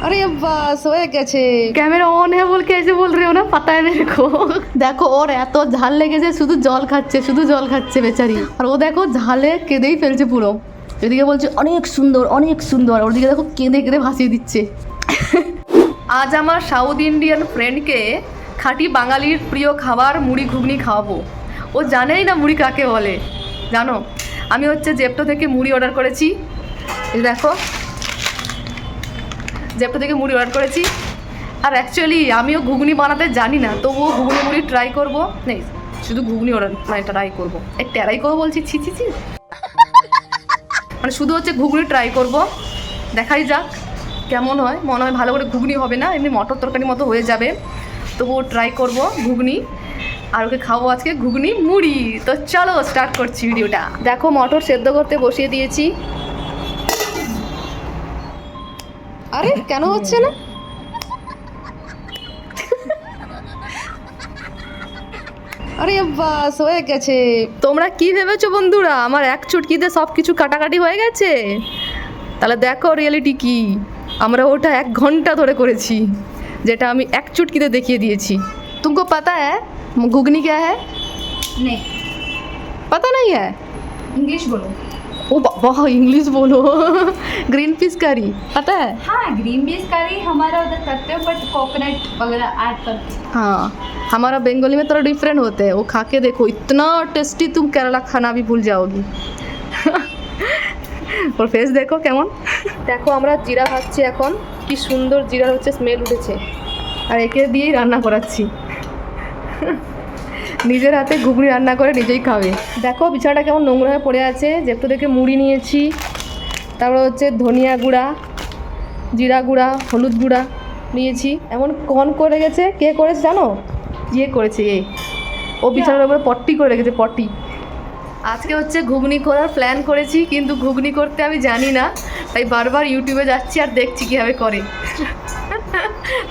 अरे बस হয়ে গেছে। कैमरा ऑन है बोल के ऐसे बोल रहे हो ना, पता है मेरे को। দেখো ওর এত ঝাল লেগেছে, শুধু জল খাচ্ছে বেচারি। আর ও দেখো ঝালে কেঁদেই ফেলছে পুরো। এদিকে বলছে অনেক সুন্দর, ওদিকে দেখো কেঁদে কেঁদে ভাসিয়ে দিচ্ছে। আজ আমার সাউথ ইন্ডিয়ান ফ্রেন্ডকে খাঁটি বাঙালির প্রিয় খাবার মুড়ি ঘুগনি খাওয়াবো। ও জানেই না মুড়ি কাকে বলে। জানো, আমি হচ্ছে জেপ্টো থেকে মুড়ি অর্ডার করেছি। এই দেখো, জেপ্টো থেকে মুড়ি অর্ডার করেছি। আর অ্যাকচুয়ালি আমিও ঘুগনি বানাতে জানি না, তবুও ঘুগনি মুড়ি ট্রাই করবো। নেই, শুধু ঘুগনি অর্ডার ট্রাই করবো। এই ট্রাই করবো বলছি, ছি মানে শুধু হচ্ছে ঘুগনি ট্রাই করব। দেখাই যাক কেমন হয়। মনে হয় ভালো করে ঘুগনি হবে না, এমনি মটর তরকারির মতো হয়ে যাবে। তবুও ট্রাই করব ঘুগনি, আর ওকে খাবো আজকে ঘুগনি মুড়ি। তো চলো স্টার্ট করছি ভিডিওটা। দেখো মটর সেদ্ধ করতে বসিয়ে দিয়েছি। আরে কেন হচ্ছে না? আরে বাস হয়ে গেছে। তোমরা কি ভেবেছো বন্ধুরা, আমার এক চুটকিতে সব কিছু কাটাকাটি হয়ে গেছে? তাহলে দেখো রিয়েলিটি কি। আমরা ওটা 1 ঘন্টা ধরে করেছি, যেটা আমি এক চুটকিতে দেখিয়ে দিয়েছি। तुमको पता है घुगनी क्या है? नहीं, पता नहीं है? इंग्लिश बोलो। ओ बाबा इंग्लिश बोलो। ग्रीन पीस करी पता है? हाँ, ग्रीन पीस करी हमारा उधर करते हो, बट कोकोनट वगैरह ऐड करते हैं। हाँ, हमारा बंगाली में थोड़ा डिफरेंट होते हैं। वो खा के देखो, इतना टेस्टी, तुम केरला खाना भी भूल जाओगी। ওর ফেস দেখো কেমন। দেখো আমরা জিরা ভাজছি এখন। কি সুন্দর জিরার হচ্ছে স্মেল উঠেছে। আর একে দিয়েই রান্না করাচ্ছি। নিজের হাতে ঘুগনি রান্না করে নিজেই খাবে। দেখো বিছানাটা কেমন নোংরা হয়ে পড়ে আছে। যেহেতু দেখে মুড়ি নিয়েছি, তারপরে হচ্ছে ধনিয়া গুঁড়া, জিরা গুঁড়া, হলুদ গুঁড়া নিয়েছি। এমন কন করে গেছে। কে করেছে জানো? ইয়ে করেছে এ। ও বিছানার উপরে পট্টি করে রেখেছে, পট্টি। আজকে হচ্ছে ঘুগনি করার প্ল্যান করেছি, কিন্তু ঘুগনি করতে আমি জানি না, তাই বারবার ইউটিউবে যাচ্ছি আর দেখছি কীভাবে করে।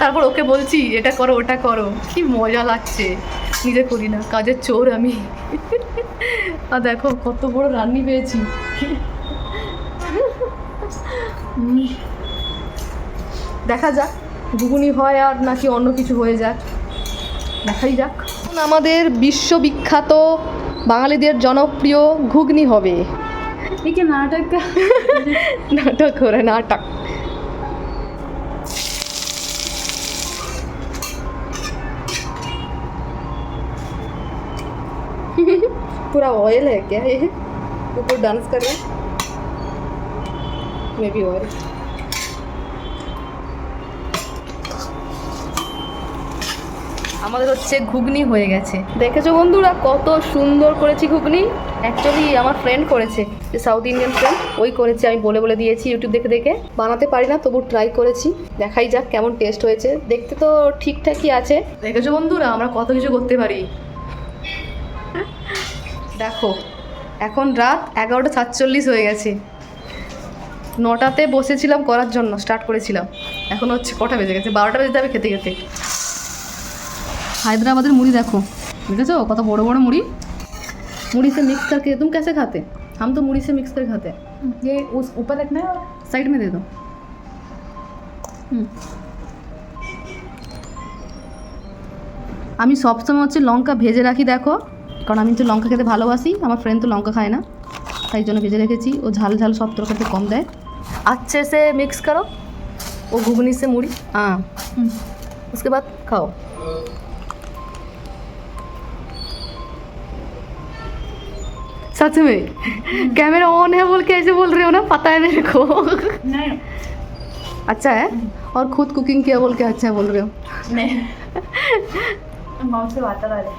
তারপর ওকে বলছি এটা করো ওটা করো। কি মজা লাগছে। নিজে করি না, কাজের চোর আমি। আর দেখো কত বড় রান্নি পেয়েছি। দেখা যাক ঘুগনি হয় আর নাকি অন্য কিছু হয়ে যাক, দেখাই যাক। আমাদের বিশ্ববিখ্যাত বাঙালিদের জনপ্রিয় ঘুগনি হবে। ये क्या नाटक का? नाटक हो रहा है, नाटक। पूरा ऑयल है क्या ये? ऊपर डांस कर रहा है, मे बी ऑयल। আমাদের হচ্ছে ঘুগনি হয়ে গেছে। দেখেছো বন্ধুরা কত সুন্দর করেছি ঘুগনি। অ্যাকচুয়ালি আমার ফ্রেন্ড করেছে, যে সাউথ ইন্ডিয়ান ফ্রেন্ড, ওই করেছে। আমি বলে দিয়েছি ইউটিউব দেখে দেখে। বানাতে পারি না, তবু ট্রাই করেছি। দেখাই যাক কেমন টেস্ট হয়েছে। দেখতে তো ঠিকঠাকই আছে। দেখেছো বন্ধুরা আমরা কত কিছু করতে পারি। দেখো এখন রাত 11:47 হয়ে গেছে। 9টাতে বসেছিলাম করার জন্য, স্টার্ট করেছিলাম। এখন হচ্ছে কটা বেজে গেছে? 12টা বেজে যাবে খেতে খেতে। हैदराबादी मुड़ी देखो, देखो कत बड़ो बड़ो मुड़ी। मुड़ी से मिक्स करके तुम कैसे खाते? हम तो मुड़ी से मिक्स कर खाते हैं। ये उस ऊपर रखना है और साइड में दे दो। আমি সবসময় হচ্ছে লঙ্কা ভেজে রাখি। দেখো, কারণ আমি তো লঙ্কা খেতে ভালোবাসি। আমার ফ্রেন্ড তো লঙ্কা খায় না, তাই জন্য ভেজে রেখেছি। ও ঝাল ঝাল সব তরকারিতে কম দেয়। अच्छे से मिक्स करो वो घुगनी से मुड़ी। हाँ, उसके बाद खाओ। सच में कैमरा ऑन है बोल के ऐसे बोल रहे हो ना, पता है मेरे को। नहीं, अच्छा है। और खुद कुकिंग किया बोल के अच्छा है बोल रहे हो। नहीं, माउथ से वाटर आ रहा है,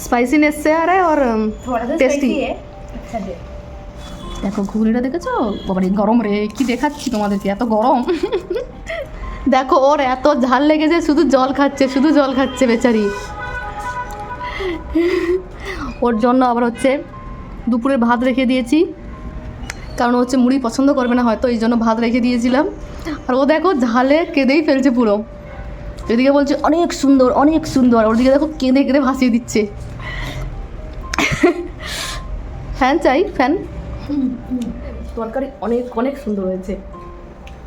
स्पाइसीनेस से आ रहा है और थोड़ा सा टेस्टी स्पाइसी है। अच्छा दे। দেখো ঘুগনিটা দেখেছো? বাবারে গরম রে, কি দেখাচ্ছি তোমাদেরকে, এত গরম। দেখো ওর এত ঝাল লেগেছে, শুধু জল খাচ্ছে বেচারি। ওর জন্য আবার হচ্ছে দুপুরের ভাত রেখে দিয়েছি, কারণ হচ্ছে মুড়ি পছন্দ করবে না হয়তো, এই জন্য ভাত রেখে দিয়েছিলাম। আর ও দেখো ঝালে কেঁদেই ফেলছে পুরো। এদিকে বলছে অনেক সুন্দর, ওদিকে দেখো কেঁদে কেঁদে ভাসিয়ে দিচ্ছে। ফ্যান চাই, ফ্যান। তরকারি অনেক সুন্দর হয়েছে।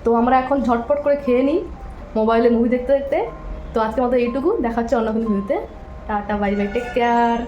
তো আমরা এখন ঝটপট করে খেয়ে নিই, মোবাইলে মুভি দেখতে দেখতে। তো আজকে মতো এইটুকু, দেখা হচ্ছে অন্য কোনো ভিডিওতে। Tata, bye bye, take care.